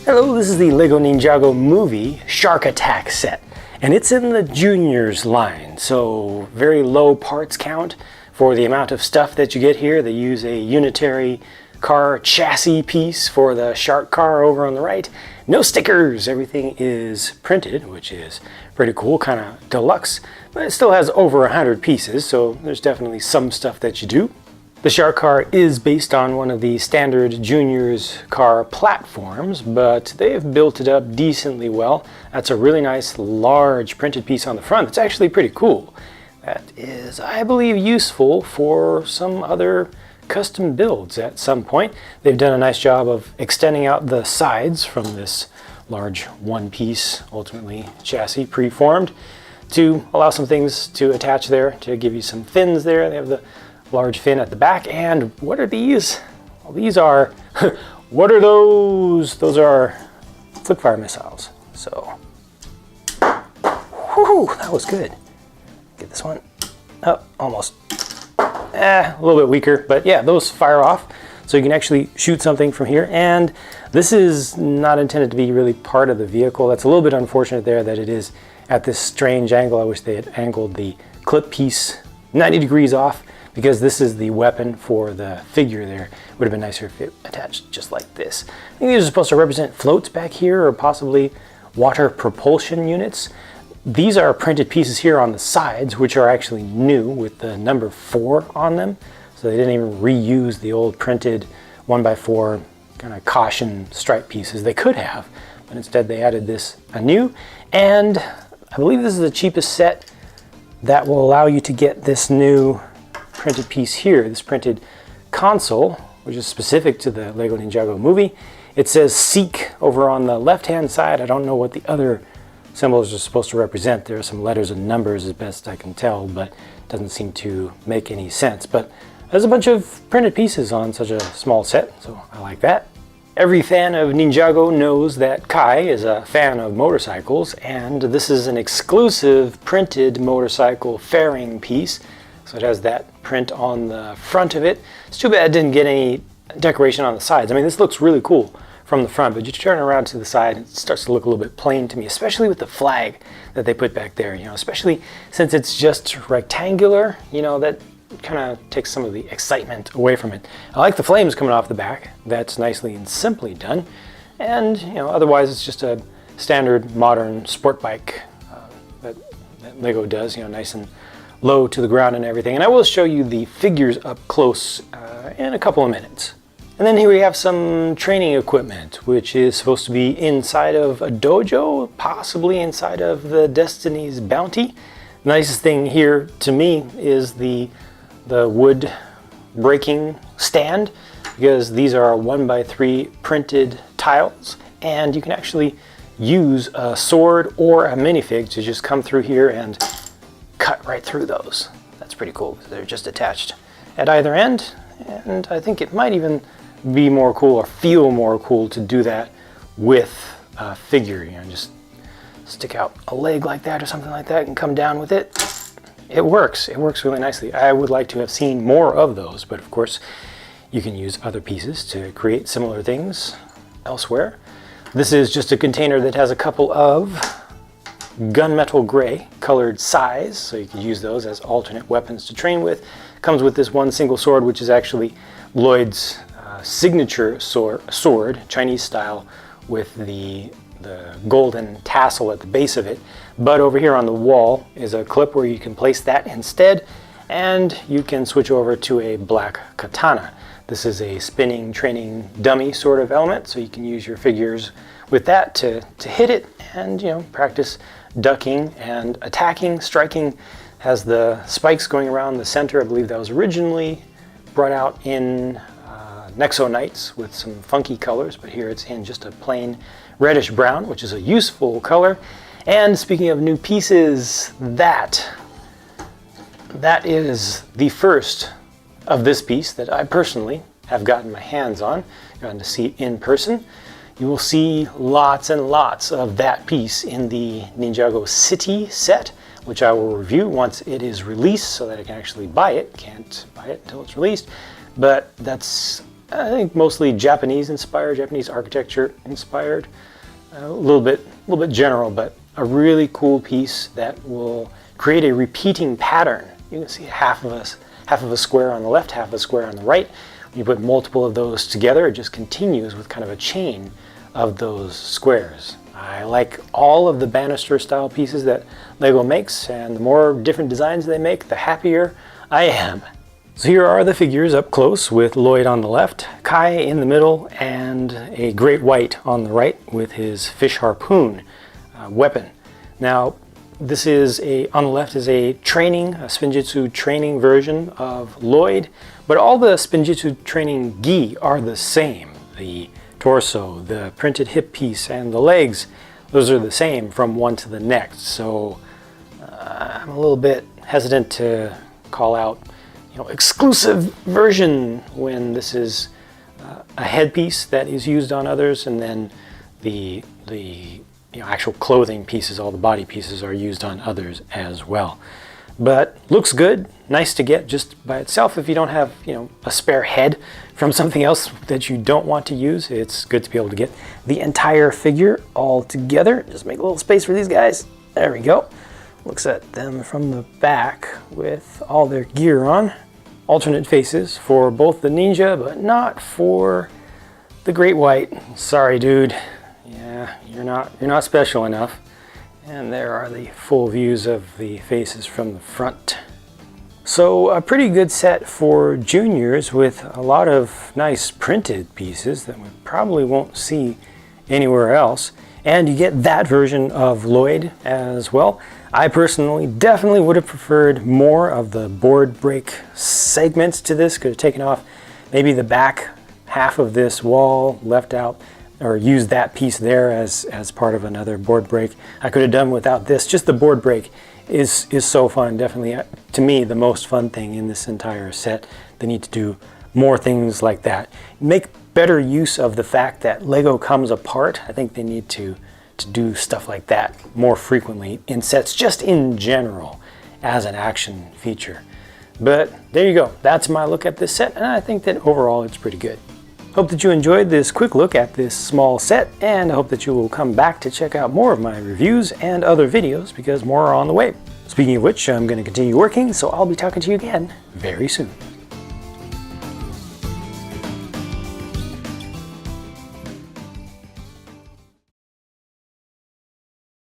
Hello, this is the LEGO Ninjago Movie Shark Attack set, and it's in the juniors line, so very low parts count for the amount of stuff that you get here. They use a unitary car chassis piece for the shark car over on the right. No stickers, everything is printed, which is pretty cool, kind of deluxe, but it still has over 100 pieces, so there's definitely some stuff that you do. The shark car is based on one of the standard juniors car platforms, but they've built it up decently well. That's a really nice large printed piece on the front. It's actually pretty cool. That is, I believe, useful for some other custom builds at some point. They've done a nice job of extending out the sides from this large one-piece, ultimately chassis preformed, to allow some things to attach there, to give you some fins there. They have the large fin at the back. And what are these? Well, these are, what are those? Those are flip fire missiles. So, whew, that was good. Get this one. Oh, almost. A little bit weaker, but yeah, those fire off. So you can actually shoot something from here. And this is not intended to be really part of the vehicle. That's a little bit unfortunate there that it is at this strange angle. I wish they had angled the clip piece 90 degrees off, because this is the weapon for the figure there. Would have been nicer if it attached just like this. I think these are supposed to represent floats back here, or possibly water propulsion units. These are printed pieces here on the sides, which are actually new with the number 4 on them. So they didn't even reuse the old printed 1x4 kind of caution stripe pieces. They could have, but instead they added this anew. And I believe this is the cheapest set that will allow you to get this new printed piece here, this printed console, which is specific to the LEGO Ninjago movie. It says Seek over on the left-hand side. I don't know what the other symbols are supposed to represent. There are some letters and numbers as best I can tell, but it doesn't seem to make any sense. But there's a bunch of printed pieces on such a small set, so I like that. Every fan of Ninjago knows that Kai is a fan of motorcycles, and this is an exclusive printed motorcycle fairing piece. So it has that print on the front of it. It's too bad it didn't get any decoration on the sides. I mean, this looks really cool from the front, but you turn around to the side, it starts to look a little bit plain to me, especially with the flag that they put back there, you know, especially since it's just rectangular, you know, that kind of takes some of the excitement away from it. I like the flames coming off the back. That's nicely and simply done. And, you know, otherwise it's just a standard modern sport bike that LEGO does, you know, nice and low to the ground and everything. And I will show you the figures up close in a couple of minutes. And then here we have some training equipment, which is supposed to be inside of a dojo, possibly inside of the Destiny's Bounty. The nicest thing here to me is the wood breaking stand, because these are 1x3 printed tiles, and you can actually use a sword or a minifig to just come through here and cut right through those. That's pretty cool. They're just attached at either end, and I think it might even be more cool or feel more cool to do that with a figure. You know, just stick out a leg like that or something like that and come down with it. It works. It works really nicely. I would like to have seen more of those, but of course you can use other pieces to create similar things elsewhere. This is just a container that has a couple of gunmetal gray colored sais, so you can use those as alternate weapons to train with. Comes with this one single sword, which is actually Lloyd's signature sword, Chinese style, with the golden tassel at the base of it. But over here on the wall is a clip where you can place that instead, and you can switch over to a black katana. This is a spinning training dummy sort of element, so you can use your figures with that to hit it and, you know, practice ducking and attacking. Striking has the spikes going around the center. I believe that was originally brought out in Nexo Knights with some funky colors, but here it's in just a plain reddish brown, which is a useful color. And speaking of new pieces, that is the first of this piece that I personally have gotten my hands on, gotten to see in person. You will see lots and lots of that piece in the Ninjago City set, which I will review once it is released so that I can actually buy it. Can't buy it until it's released, but that's I think mostly Japanese inspired, Japanese architecture inspired. A little bit general, but a really cool piece that will create a repeating pattern. You can see half of a square on the left, half of a square on the right. When you put multiple of those together, it just continues with kind of a chain of those squares. I like all of the banister style pieces that Lego makes, and the more different designs they make, the happier I am. So here are the figures up close with Lloyd on the left, Kai in the middle, and a great white on the right with his fish harpoon weapon. Now, this is on the left is a Spinjitzu training version of Lloyd, but all the Spinjitzu training gi are the same. The torso, the printed hip piece, and the legs, those are the same from one to the next. So I'm a little bit hesitant to call out, exclusive version when this is a headpiece that is used on others, and then the actual clothing pieces, all the body pieces, are used on others as well. But looks good, nice to get just by itself. If you don't have a spare head from something else that you don't want to use, it's good to be able to get the entire figure all together. Just make a little space for these guys. There we go. Looks at them from the back with all their gear on. Alternate faces for both the ninja, but not for the great white. Sorry, dude. Yeah, you're not special enough. And there are the full views of the faces from the front. So a pretty good set for juniors with a lot of nice printed pieces that we probably won't see anywhere else. And you get that version of Lloyd as well. I personally definitely would have preferred more of the board break segments to this. Could have taken off maybe the back half of this wall, left out, or used that piece there as part of another board break. I could have done without this. Just the board break is so fun. Definitely, to me, the most fun thing in this entire set. They need to do more things like that. Make better use of the fact that Lego comes apart. I think they need to do stuff like that more frequently in sets, just in general, as an action feature. But there you go. That's my look at this set, and I think that overall it's pretty good. Hope that you enjoyed this quick look at this small set, and I hope that you will come back to check out more of my reviews and other videos, because more are on the way. Speaking of which, I'm going to continue working, so I'll be talking to you again very soon.